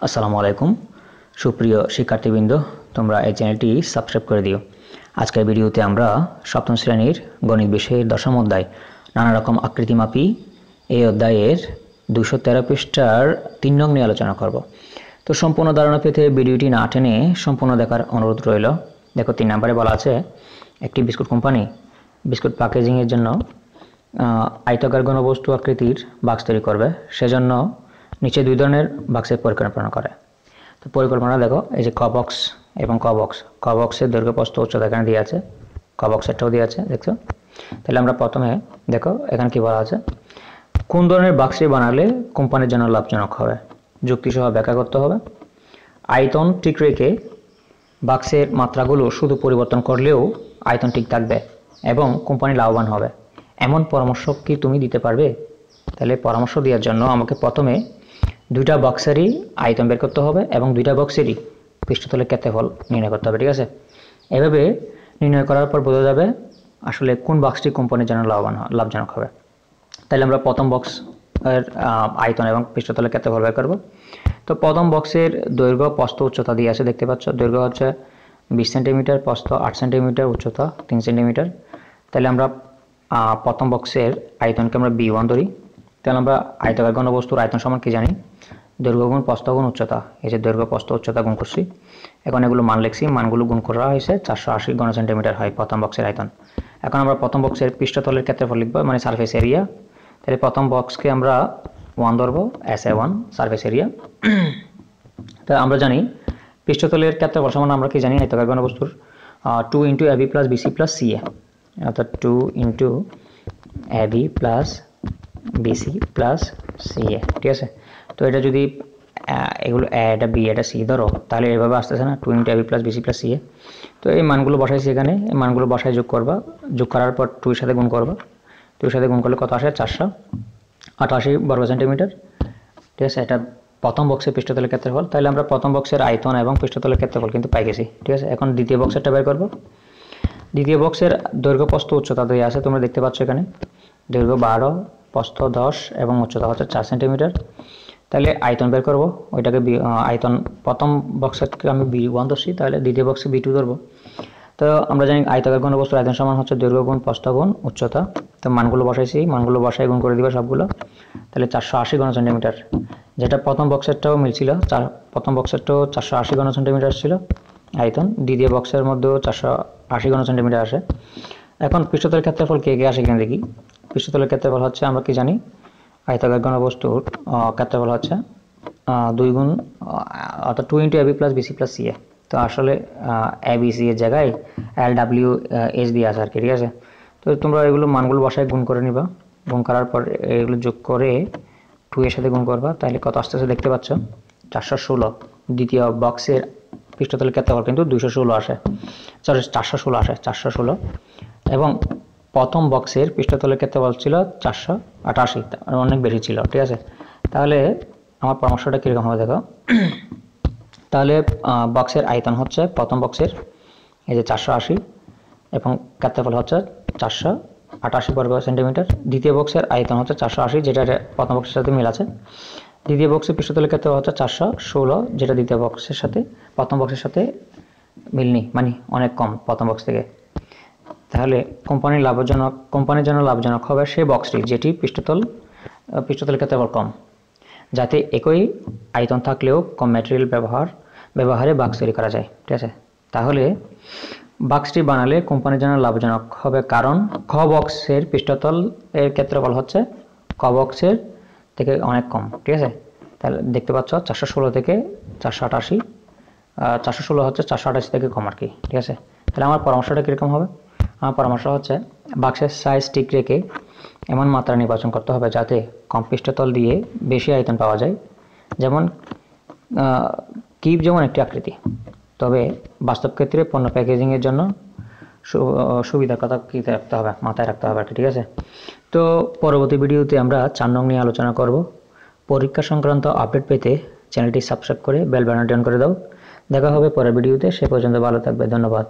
আসসালামু আলাইকুম সুপ্রিয় শিক্ষার্থীবৃন্দ, তোমরা এই চ্যানেলটি সাবস্ক্রাইব করে দিও। আজকের ভিডিওতে আমরা সপ্তম শ্রেণীর গণিত বিষয়ের দশম অধ্যায় নানা রকম আকৃতিমাপী এই অধ্যায়ের 213 পৃষ্ঠার 3 নং নিয়ে আলোচনা করব। তো সম্পূর্ণ ধারণা পেতে ভিডিওটি না টেনে সম্পূর্ণ দেখার অনুরোধ রইল। দেখো 3 নম্বরে বলা আছে, একটি বিস্কুট কোম্পানি বিস্কুট প্যাকেজিংয়ের জন্য আয়তাকার ঘনবস্তু আকৃতির বাক্স তৈরি করবে। সেজন্য নিচে 2 ধরনের বাক্সের পরিকল্পনা করে। তো পরিকল্পনা দেখো, এই যে ক বক্স এবং ক বক্স। ক বক্সের দৈর্ঘ্য প্রস্থ উচ্চতা এখানে দিয়ে আছে, ক বক্সেরটাও দিয়ে আছে, দেখছো? তাহলে আমরা প্রথমে দেখো এখানে কি বলা আছে, কোন ধরনের বাক্সটি বানালে কোম্পানির জন্য লাভজনক হবে, যুক্তিসহ ব্যাখ্যা করতে হবে। আয়তন ঠিক রেখে বাক্সের মাত্রাগুলো শুধু পরিবর্তন করলেও আয়তন ঠিক থাকবে এবং কোম্পানি লাভবান হবে, এমন পরামর্শ কি তুমি দিতে পারবে? তাহলে পরামর্শ দেওয়ার জন্য আমাকে প্রথমে 2টা বক্সেরই আয়তন বের করতে হবে এবং 2টা বক্সেরই পৃষ্ঠতলের ক্ষেত্রফল নির্ণয় করতে হবে, ঠিক আছে? এভাবে নির্ণয় করার পর বোঝা যাবে আসলে কোন বাক্সটি কোম্পানির জন্য লাভজনক হবে। তাহলে আমরা প্রথম বক্স এর আয়তন এবং পৃষ্ঠতলের ক্ষেত্রফল বের করব। তো প্রথম বক্সের দৈর্ঘ্য প্রস্থ উচ্চতা দিয়ে আছে, দেখতে পাচ্ছ। দৈর্ঘ্য হচ্ছে 20 সেন্টিমিটার, প্রস্থ 8 সেন্টিমিটার, উচ্চতা 3 সেন্টিমিটার। তাহলে আমরা প্রথম বক্সের আয়তনকে আমরা B1 ধরি। তাহলে আমরা আয়তাকার ঘনবস্তুর আয়তন সমান কি জানি? দৈর্ঘ্য গুণ প্রস্থ গুণ উচ্চতা। এই যে দৈর্ঘ্য প্রস্থ উচ্চতা গুণ করছি, এখন এগুলো মান লিখছি, মানগুলো গুণ করা হয়েছে 480 ঘন সেন্টিমিটার হয় প্রথম বক্সের আয়তন। এখন আমরা প্রথম বক্সের পৃষ্ঠতলের ক্ষেত্রফল লিখব, মানে সারফেস এরিয়া। তাহলে প্রথম বক্সকে আমরা 1 ধরবো, SA1 সারফেস এরিয়া। তা আমরা জানি পৃষ্ঠতলের ক্ষেত্রফল সমান আমরা কি জানি? আয়তাকার ঘনবস্তুর 2 × AB + BC + CA, অর্থাৎ 2 × AB + BC + CA, ঠিক আছে? তো এটা যদি এগুলো এটা বি এটা সি ধরো, তাহলে এভাবে আসতেছে না, 2 × AB + BC + CA। তো এই মানগুলো বসাইছি এখানে, এই মানগুলো বসায় যোগ করবা, যোগ করার পর 2 এর সাথে গুণ করবা। 2 এর সাথে গুণ করলে কত আসে? 488 বর্গ সেন্টিমিটার, ঠিক আছে? এটা প্রথম বক্সের পৃষ্ঠতলের ক্ষেত্রফল। তাহলে আমরা প্রথম বক্সের আয়তন এবং পৃষ্ঠতলের ক্ষেত্রফল কিন্তু পাই গেছি, ঠিক আছে? এখন দ্বিতীয় বক্সেরটা বের করব। দ্বিতীয় বক্সের দৈর্ঘ্য প্রস্থ উচ্চতা দেওয়া আছে, তোমরা দেখতে পাচ্ছ এখানে। দৈর্ঘ্য 12, প্রস্থ 10 এবং উচ্চতা হচ্ছে 4 সেন্টিমিটার। তাহলে আয়তন বের করব, ওইটাকে আয়তন প্রথম বক্সেরকে আমি B1 ধরছি, তাহলে দ্বিতীয় বক্সে B2 ধরবো। তো আমরা জানি আয়তাকার ঘনবস্তুর আয়তন সমান হচ্ছে দৈর্ঘ্য গুণ প্রস্থ গুণ উচ্চতা। তো মানগুলো বসাইছি, মানগুলো বসাই গুণ করে দিবা সবগুলো। তাহলে 480 ঘন সেন্টিমিটার, যেটা প্রথম বক্সেরটাও মিলছিল, প্রথম বক্সেরটাও 480 ঘন সেন্টিমিটার ছিল আয়তন, দ্বিতীয় বক্সের মধ্যেও 480 ঘন সেন্টিমিটার আসে। এখন পৃষ্ঠতলের ক্ষেত্রফল কে কে আসে কিনা দেখি। পৃষ্ঠতলের ক্ষেত্রফল হচ্ছে আমরা কি জানি, আয়তাকার ঘনবস্তুর ক্ষেত্রফল হচ্ছে 2 গুণ অর্থাৎ 2 × AB + BC + CA। তো আসলে ABC এর জায়গায় LWH দিয়ে আছে আর কি, ঠিক আছে? তো তোমরা এগুলো মানগুলো বসায় গুণ করে নিবা, গুণ করার পর এগুলো যোগ করে 2 এর সাথে গুণ করবা, তাহলে কত আসতেছে দেখতে পাচ্ছ? 416। দ্বিতীয় বক্সের পৃষ্ঠতলের ক্ষেত্রফল কিন্তু 216 আসে, সরি 416 আসে, 416। এবং প্রথম বক্সের পৃষ্ঠতলের ক্ষেত্রফল ছিল 488, অনেক বেশি ছিল, ঠিক আছে? তাহলে আমার পরামর্শটা কীরকম হবে দেখো। তাহলে বক্সের আয়তন হচ্ছে প্রথম বক্সের এই যে 480 এবং ক্ষেত্রফল হচ্ছে 488 বর্গ সেন্টিমিটার। দ্বিতীয় বক্সের আয়তন হচ্ছে 480, যেটা প্রথম বক্সের সাথে মিল আছে। দ্বিতীয় বক্সের পৃষ্ঠতলের ক্ষেত্রফল হচ্ছে 416, যেটা দ্বিতীয় বক্সের সাথে প্রথম বক্সের সাথে মিল নেই, মানে অনেক কম প্রথম বক্স থেকে। তাহলে কোম্পানির জন্য লাভজনক হবে সেই বক্সটি যেটি পৃষ্ঠতলের ক্ষেত্রফল কম, যাতে একই আয়তন থাকলেও কম ম্যাটেরিয়াল ব্যবহারে বাক্স তৈরি করা যায়, ঠিক আছে? তাহলে বাক্সটি বানালে কোম্পানির জন্য লাভজনক হবে, কারণ খ বক্সের পৃষ্ঠতল এর ক্ষেত্রফল হচ্ছে ক বক্সের থেকে অনেক কম, ঠিক আছে? তাহলে দেখতে পাচ্ছ 416 থেকে 488, 416 হচ্ছে 488 থেকে কম আর কি, ঠিক আছে? তাহলে আমার পরামর্শটা কীরকম হবে? আমার পরামর্শ হচ্ছে বাক্সের সাইজ ঠিক রেখে এমন মাত্রা নির্বাচন করতে হবে যাতে কম পৃষ্ঠতল দিয়ে বেশি আয়তন পাওয়া যায়। যেমন কিউব যেমন একটি আকৃতি, তবে বাস্তব ক্ষেত্রে পণ্য প্যাকেজিংয়ের জন্য সুবিধার কথা কী রাখতে হবে, মাথায় রাখতে হবে আর কি, ঠিক আছে? তো পরবর্তী ভিডিওতে আমরা 4 নং নিয়ে আলোচনা করব। পরীক্ষা সংক্রান্ত আপডেট পেতে চ্যানেলটি সাবস্ক্রাইব করে বেল বাটনটি অন করে দাও। দেখা হবে পরের ভিডিওতে, সে পর্যন্ত ভালো থাকবে, ধন্যবাদ।